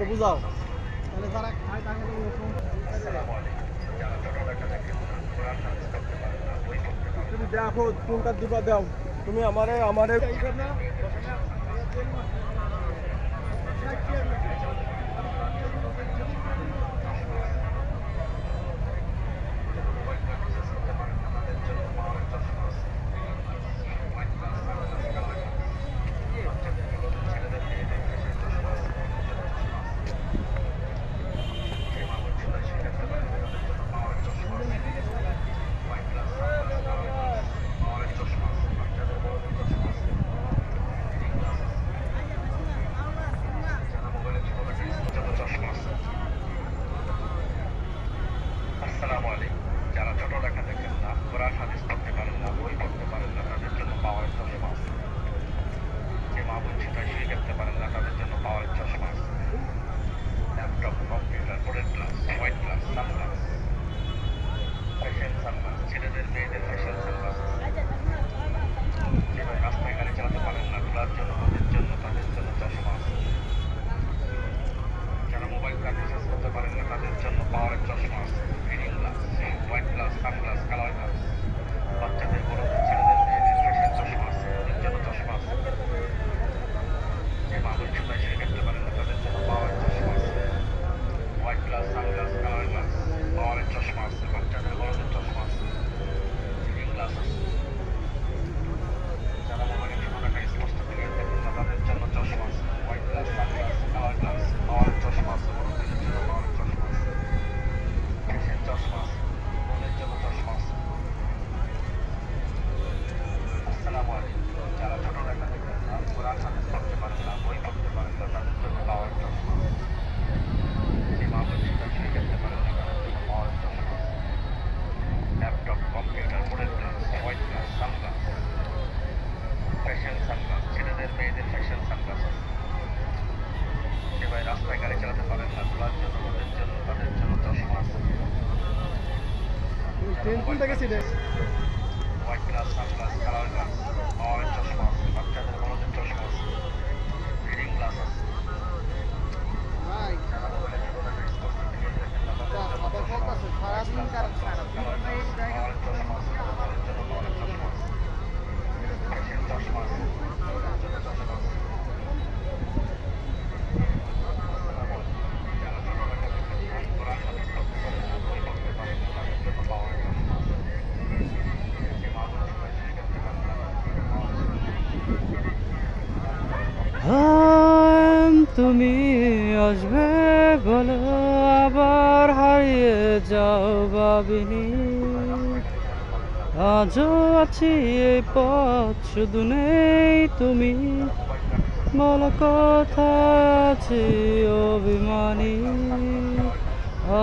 বুঝাও তুমি দেখো কোনটা দিবা দাও তুমি আমারে ট্রেন কোনটা গেছি রে white glass sunglass colour glass orange চশমা বাচ্চাদের বড়দের চশমা রিডিং গ্লাসেস ভাই আবার ফোকাস সারাদিন কার তুমি আসবে বলে আবার হারিয়ে যাও ভাবিনি আজও আছি এই পথ শুধু নেই তুমি বলো কথা আছে অভিমানী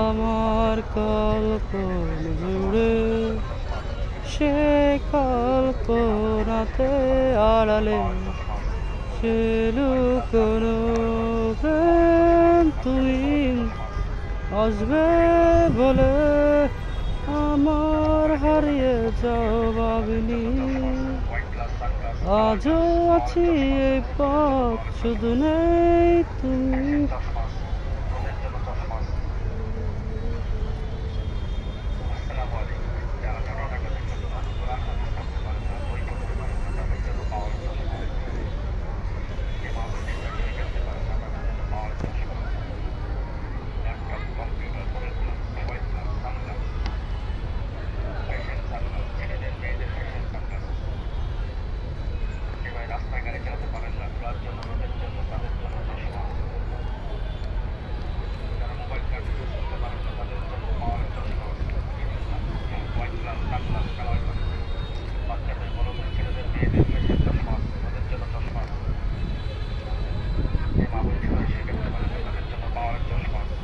আমার কল্পনা জুড়ে সে কল্পনাতে আড়ালে লুকোনো প্রেম তুমি আসবে বলে আমার হারিয়ে যাও ভাবিনি আজও আছি এই পথ শুধু নেই তুমি। চশমা আছে ওদের জন্য চশমা আছে। আসসালামু আলাইকুম। যারা ঢাকা থেকে কোরআন হাদিস পড়তে পারেন না, বই পড়তে পারেন না, তাদের জন্য পাওয়ার চশমা আছে। যে মাহফিল শুনে খেলতে পারেন না, তাদের জন্য পাওয়ার চশমা আছে। Laptop, computer, glass, mobile glass, sunglass, fashion sunglass, ছেলেদের মেয়েদের ফ্যাশন সানগ্লাস আছে। যে ভাই রাস্তায় গাড়ি চালাতে পারেন না, তার জন্য রোদের জন্য তাদের জন্য চশমা আছে। যারা মোবাইল গাড়ি ইউজ করতে পারেন না, তাদের জন্য পাওয়ার চশমা আছে। White glass, sunglass, colour glass, বাচ্চাদের, বড়দের, ছেলেদের, মেয়েদের ফ্যাশন চশমা আছে। ওদের জন্য চশমা আছে। যে মাহফিল শুনে খেলতে পারেন না, তাদের জন্য পাওয়ার চশমা আছে।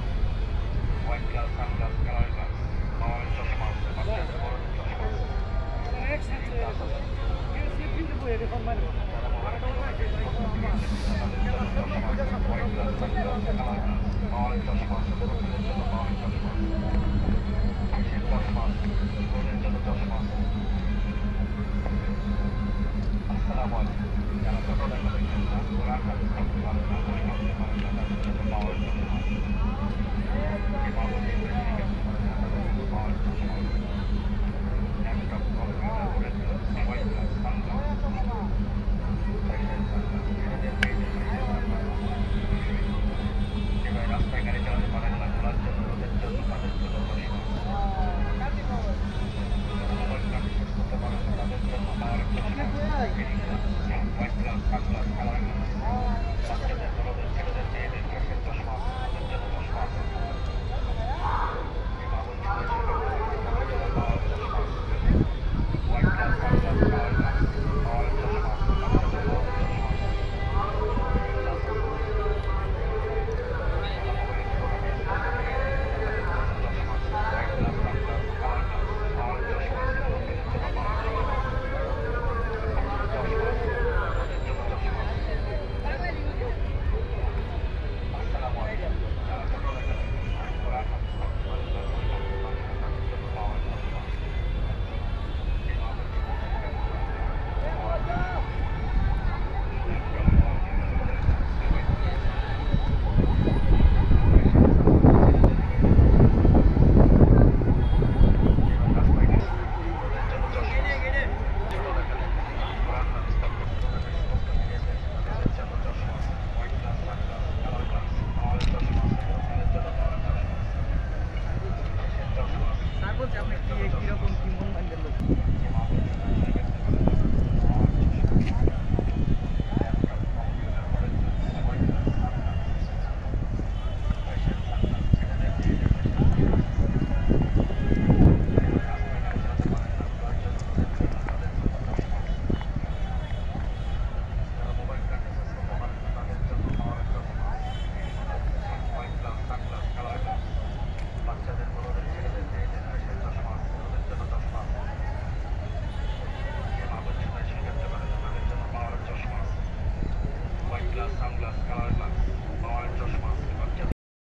White glass, sunglass, colour glass, power চশমা আছে। বাচ্চাদের, বড়দের চশমা আছে। গ্লাস আছে। যারা মোবাইল তাদের জন্য চশমা আছে। White glass, sunglass, colour glass, power চশমা আছে। মুরব্বীদের জন্য পাওয়ার চশমা আছে। ফ্যাশন চশমা আছে।